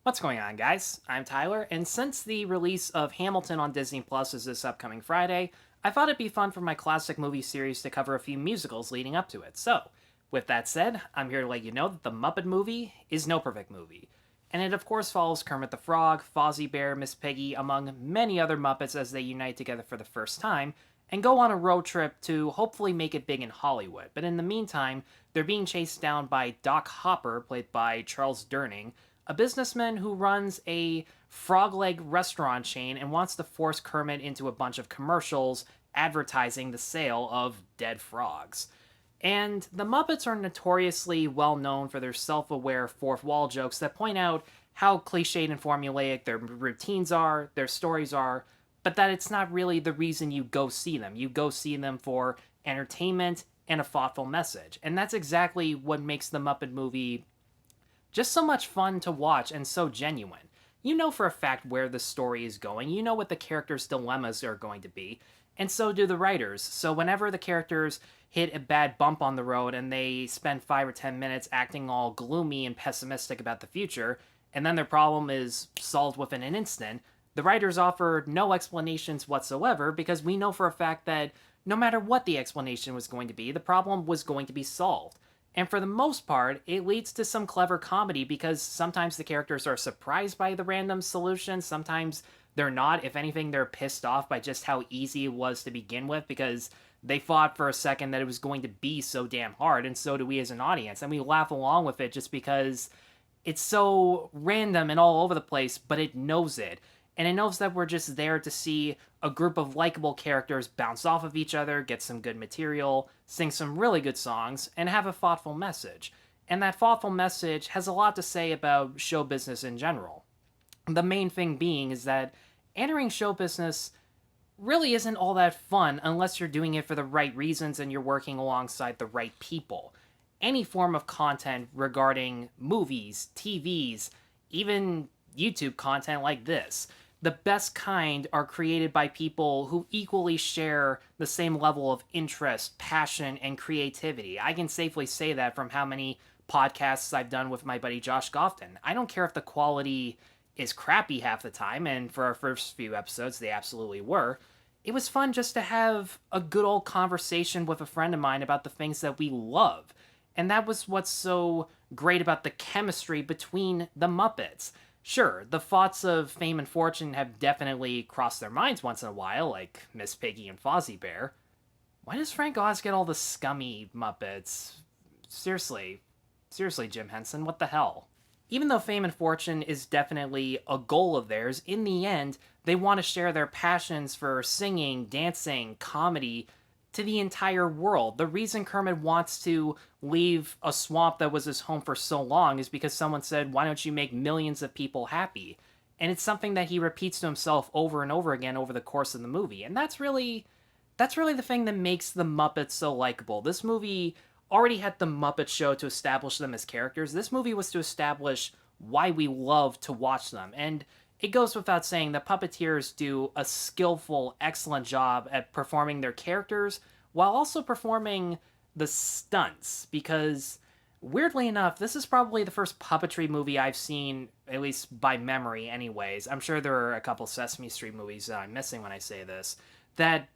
What's going on, guys? I'm Tyler, and since the release of Hamilton on Disney Plus is this upcoming Friday, I thought it'd be fun for my classic movie series to cover a few musicals leading up to it. So, with that said, I'm here to let you know that the Muppet Movie is No Perfect Movie. And it of course follows Kermit the Frog, Fozzie Bear, Miss Piggy, among many other Muppets as they unite together for the first time, and go on a road trip to hopefully make it big in Hollywood. But in the meantime, they're being chased down by Doc Hopper, played by Charles Durning, a businessman who runs a frog leg restaurant chain and wants to force Kermit into a bunch of commercials advertising the sale of dead frogs. And the Muppets are notoriously well known for their self aware fourth wall jokes that point out how cliched and formulaic their routines are, their stories are, but that it's not really the reason you go see them. You go see them for entertainment and a thoughtful message. And that's exactly what makes the Muppet movie just so much fun to watch and so genuine. You know for a fact where the story is going, you know what the characters' dilemmas are going to be, and so do the writers. So whenever the characters hit a bad bump on the road and they spend 5 or 10 minutes acting all gloomy and pessimistic about the future, and then their problem is solved within an instant, the writers offer no explanations whatsoever because we know for a fact that no matter what the explanation was going to be, the problem was going to be solved. And for the most part, it leads to some clever comedy because sometimes the characters are surprised by the random solution, sometimes they're not. If anything, they're pissed off by just how easy it was to begin with because they thought for a second that it was going to be so damn hard, and so do we as an audience. And we laugh along with it just because it's so random and all over the place, but it knows it. And it knows that we're just there to see a group of likable characters bounce off of each other, get some good material, sing some really good songs, and have a thoughtful message. And that thoughtful message has a lot to say about show business in general. The main thing being is that entering show business really isn't all that fun unless you're doing it for the right reasons and you're working alongside the right people. Any form of content regarding movies, TVs, even YouTube content like this, the best kind are created by people who equally share the same level of interest, passion, and creativity. I can safely say that from how many podcasts I've done with my buddy Josh Gofton. I don't care if the quality is crappy half the time, and for our first few episodes, they absolutely were. It was fun just to have a good old conversation with a friend of mine about the things that we love. And that was what's so great about the chemistry between the Muppets. Sure, the thoughts of fame and fortune have definitely crossed their minds once in a while, like Miss Piggy and Fozzie Bear. Why does Frank Oz get all the scummy Muppets? Seriously, Jim Henson, what the hell? Even though fame and fortune is definitely a goal of theirs, in the end, they want to share their passions for singing, dancing, comedy to the entire world. The reason Kermit wants to leave a swamp that was his home for so long is because someone said, why don't you make millions of people happy? And it's something that he repeats to himself over and over again over the course of the movie. And that's really the thing that makes the Muppets so likable. This movie already had the Muppet Show to establish them as characters. This movie was to establish why we love to watch them. And it goes without saying that puppeteers do a skillful, excellent job at performing their characters while also performing the stunts. Because, weirdly enough, this is probably the first puppetry movie I've seen, at least by memory anyways. I'm sure there are a couple Sesame Street movies that I'm missing when I say this, that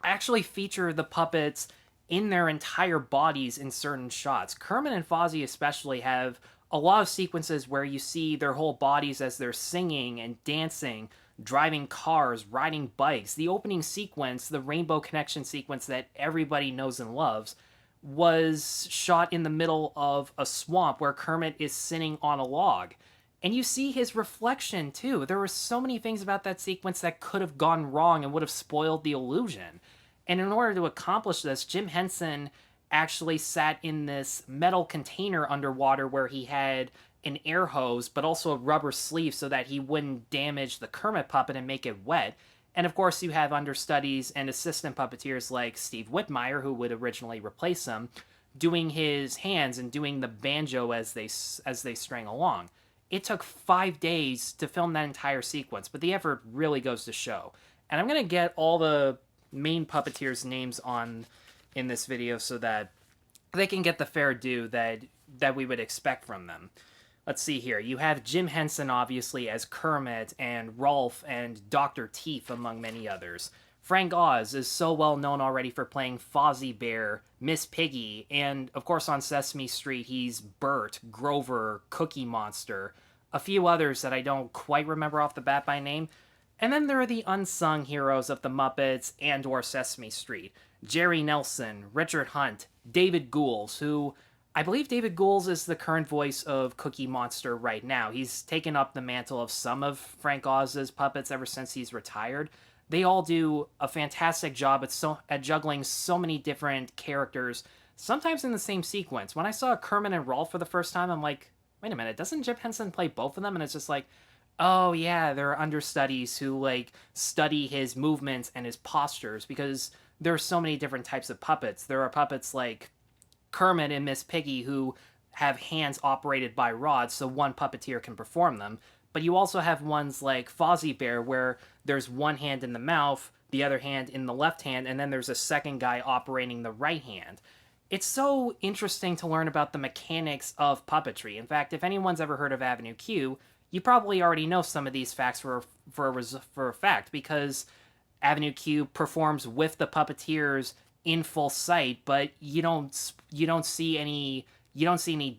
actually feature the puppets in their entire bodies in certain shots. Kermit and Fozzie especially have a lot of sequences where you see their whole bodies as they're singing and dancing, driving cars, riding bikes. The opening sequence, the Rainbow Connection sequence that everybody knows and loves, was shot in the middle of a swamp where Kermit is sitting on a log. And you see his reflection, too. There were so many things about that sequence that could have gone wrong and would have spoiled the illusion. And in order to accomplish this, Jim Henson actually sat in this metal container underwater where he had an air hose, but also a rubber sleeve so that he wouldn't damage the Kermit puppet and make it wet. And of course, you have understudies and assistant puppeteers like Steve Whitmire, who would originally replace him, doing his hands and doing the banjo as they string along. It took 5 days to film that entire sequence, but the effort really goes to show. And I'm going to get all the main puppeteers' names on in this video so that they can get the fair due that we would expect from them. Let's see here. You have Jim Henson, obviously, as Kermit, and Rolf and Dr. Teeth, among many others. Frank Oz is so well known already for playing Fozzie Bear, Miss Piggy, and of course on Sesame Street he's Bert, Grover, Cookie Monster, a few others that I don't quite remember off the bat by name. And then there are the unsung heroes of the Muppets and or Sesame Street. Jerry Nelson, Richard Hunt, David Goulds, who I believe David Goulds is the current voice of Cookie Monster right now. He's taken up the mantle of some of Frank Oz's puppets ever since he's retired. They all do a fantastic job at juggling so many different characters, sometimes in the same sequence. When I saw Kermit and Rolf for the first time, I'm like, wait a minute, doesn't Jim Henson play both of them? And it's just like, oh yeah, there are understudies who like study his movements and his postures because there are so many different types of puppets. There are puppets like Kermit and Miss Piggy who have hands operated by rods so one puppeteer can perform them. But you also have ones like Fozzie Bear where there's one hand in the mouth, the other hand in the left hand, and then there's a second guy operating the right hand. It's so interesting to learn about the mechanics of puppetry. In fact, if anyone's ever heard of Avenue Q, you probably already know some of these facts for a fact because Avenue Q performs with the puppeteers in full sight, but you don't see any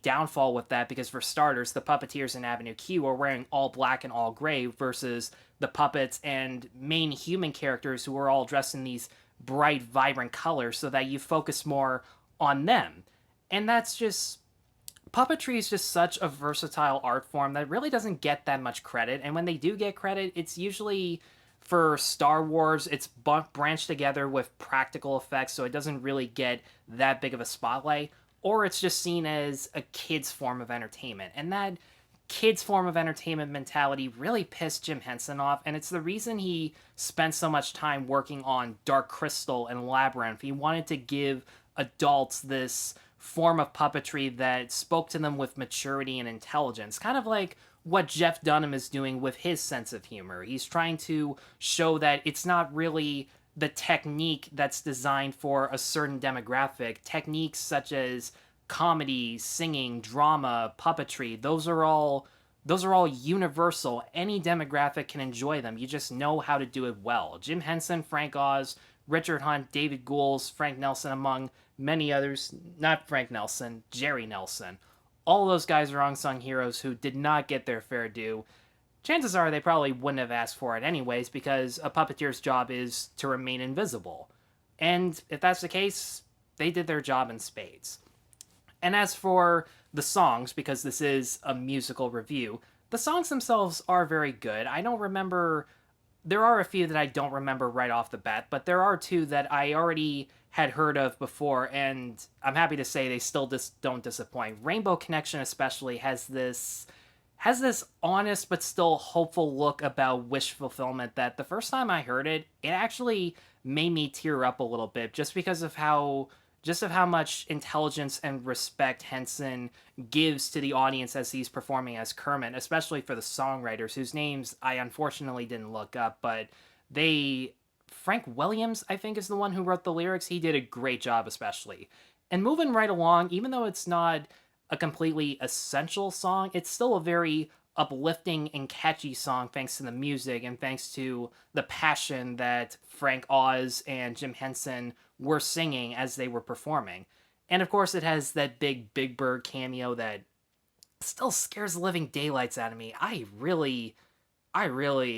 downfall with that because for starters, the puppeteers in Avenue Q are wearing all black and all gray versus the puppets and main human characters who are all dressed in these bright, vibrant colors so that you focus more on them. And that's just puppetry is just such a versatile art form that really doesn't get that much credit. And when they do get credit, it's usually for Star Wars, it's branched together with practical effects, so it doesn't really get that big of a spotlight. Or it's just seen as a kid's form of entertainment. And that kid's form of entertainment mentality really pissed Jim Henson off, and it's the reason he spent so much time working on Dark Crystal and Labyrinth. He wanted to give adults this form of puppetry that spoke to them with maturity and intelligence, kind of like what Jeff Dunham is doing with his sense of humor. He's trying to show that it's not really the technique that's designed for a certain demographic. Techniques such as comedy, singing, drama, puppetry, those are all universal. Any demographic can enjoy them. You just know how to do it well. Jim Henson, Frank Oz, Richard Hunt, David Goulds, Frank Nelson, among many others. Not Frank Nelson, Jerry Nelson. All those guys are unsung heroes who did not get their fair due. Chances are they probably wouldn't have asked for it anyways because a puppeteer's job is to remain invisible. And if that's the case, they did their job in spades. And as for the songs, because this is a musical review, the songs themselves are very good. I don't remember... There are a few that I don't remember right off the bat, but there are two that I already had heard of before, and I'm happy to say they still don't disappoint. Rainbow Connection especially has this honest but still hopeful look about wish fulfillment that the first time I heard it, it actually made me tear up a little bit just because of how much intelligence and respect Henson gives to the audience as he's performing as Kermit, especially for the songwriters, whose names I unfortunately didn't look up, but Frank Williams, I think, is the one who wrote the lyrics. He did a great job, especially. And moving right along, even though it's not a completely essential song, it's still a very uplifting and catchy song thanks to the music and thanks to the passion that Frank Oz and Jim Henson were singing as they were performing. And of course it has that Big Bird cameo that still scares the living daylights out of me. I really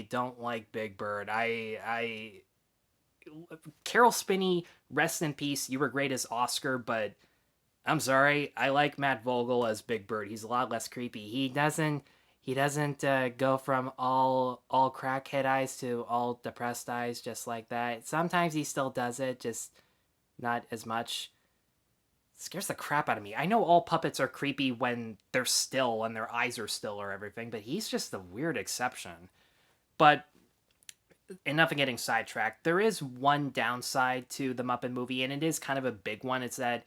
don't like Big Bird. Carol Spinney, rest in peace. You were great as Oscar, but I'm sorry. I like Matt Vogel as Big Bird. He's a lot less creepy. He doesn't go from all crackhead eyes to all depressed eyes just like that. Sometimes he still does it, just not as much. It scares the crap out of me. I know all puppets are creepy when they're still and their eyes are still or everything, but he's just the weird exception. But enough of getting sidetracked. There is one downside to the Muppet movie, and it is kind of a big one. It's that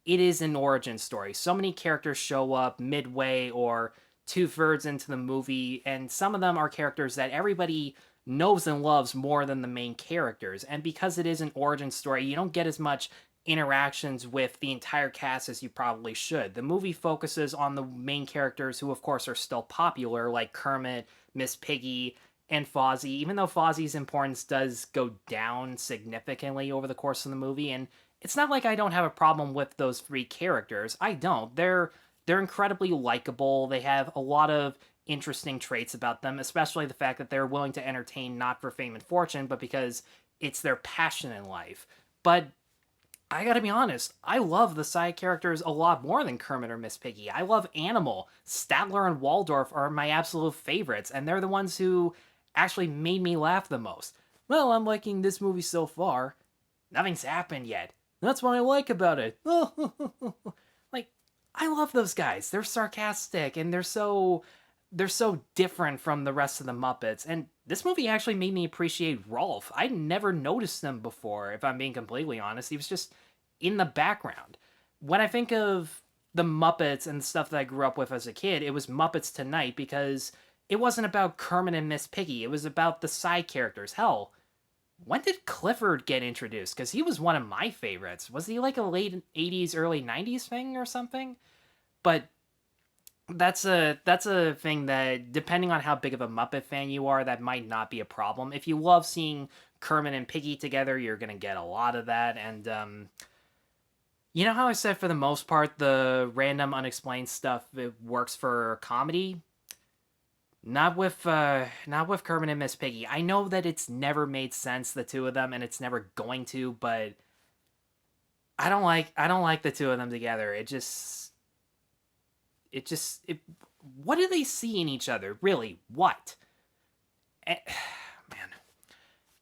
it is an origin story. So many characters show up midway or two-thirds into the movie, and some of them are characters that everybody knows and loves more than the main characters. And because it is an origin story, you don't get as much interactions with the entire cast as you probably should. The movie focuses on the main characters who, of course, are still popular, like Kermit, Miss Piggy, and Fozzie, even though Fozzie's importance does go down significantly over the course of the movie. And it's not like I don't have a problem with those three characters. I don't. They're incredibly likable. They have a lot of interesting traits about them, especially the fact that they're willing to entertain not for fame and fortune, but because it's their passion in life. But I gotta be honest, I love the side characters a lot more than Kermit or Miss Piggy. I love Animal. Statler and Waldorf are my absolute favorites, and they're the ones who actually made me laugh the most. Well, I'm liking this movie so far. Nothing's happened yet. That's what I like about it. Like, I love those guys. They're sarcastic, and they're so different from the rest of the Muppets. And this movie actually made me appreciate Rolf. I'd never noticed him before, if I'm being completely honest. He was just in the background. When I think of the Muppets and the stuff that I grew up with as a kid, it was Muppets Tonight, because it wasn't about Kermit and Miss Piggy. It was about the side characters. Hell, when did Clifford get introduced? Because he was one of my favorites. Was he like a late 80s, early 90s thing or something? But that's a thing that, depending on how big of a Muppet fan you are, that might not be a problem. If you love seeing Kermit and Piggy together, you're gonna get a lot of that. And you know how I said for the most part the random unexplained stuff, it works for comedy? Not with Kermit and Miss Piggy. I know that it's never made sense, the two of them, and it's never going to, but I don't like the two of them together. It what do they see in each other? Really? What? Man.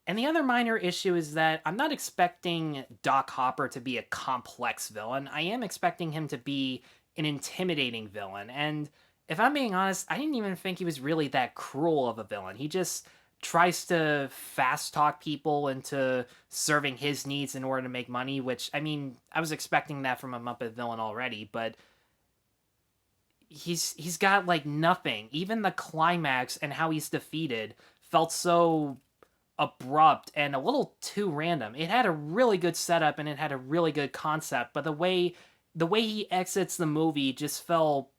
And the other minor issue is that I'm not expecting Doc Hopper to be a complex villain. I am expecting him to be an intimidating villain. And if I'm being honest, I didn't even think he was really that cruel of a villain. He just tries to fast talk people into serving his needs in order to make money, which, I mean, I was expecting that from a Muppet villain already, but he's got like nothing. Even the climax and how he's defeated felt so abrupt and a little too random. It had a really good setup and it had a really good concept, but the way he exits the movie just felt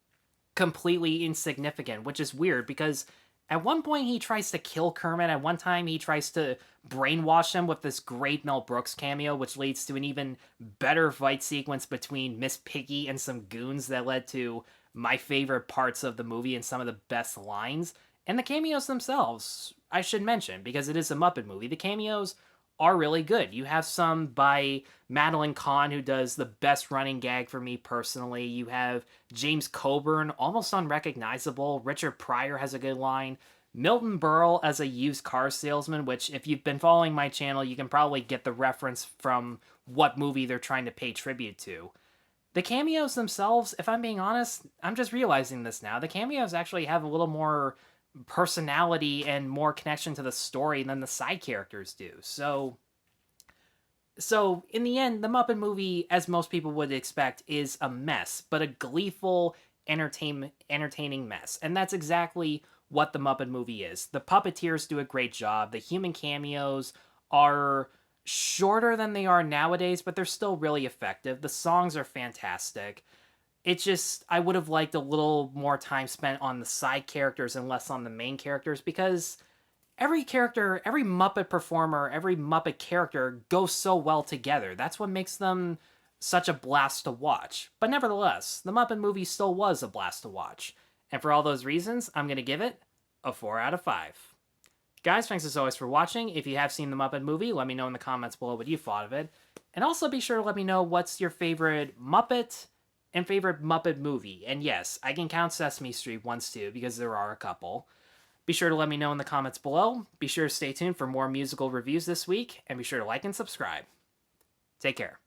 completely insignificant, which is weird because at one point he tries to kill Kermit, at one time he tries to brainwash him with this great Mel Brooks cameo, which leads to an even better fight sequence between Miss Piggy and some goons that led to my favorite parts of the movie and some of the best lines. And the cameos themselves, I should mention, because it is a Muppet movie, the cameos are really good. You have some by Madeline Kahn, who does the best running gag for me personally. You have James Coburn, almost unrecognizable. Richard Pryor has a good line. Milton Berle as a used car salesman, which if you've been following my channel, you can probably get the reference from what movie they're trying to pay tribute to. The cameos themselves, if I'm being honest, I'm just realizing this now. The cameos actually have a little more personality and more connection to the story than the side characters do. So in the end, the Muppet movie, as most people would expect, is a mess, but a gleeful, entertaining mess. And that's exactly what the Muppet movie is. The Puppeteers do a great job. The human cameos are shorter than they are nowadays, but they're still really effective. The songs are fantastic. It's just, I would have liked a little more time spent on the side characters and less on the main characters, because every character, every Muppet performer, every Muppet character goes so well together. That's what makes them such a blast to watch. But nevertheless, the Muppet movie still was a blast to watch. And for all those reasons, I'm going to give it a 4 out of 5. Guys, thanks as always for watching. If you have seen the Muppet movie, let me know in the comments below what you thought of it. And also be sure to let me know what's your favorite Muppet and favorite Muppet movie. And yes, I can count Sesame Street once too, because there are a couple. Be sure to let me know in the comments below. Be sure to stay tuned for more musical reviews this week, and be sure to like and subscribe. Take care.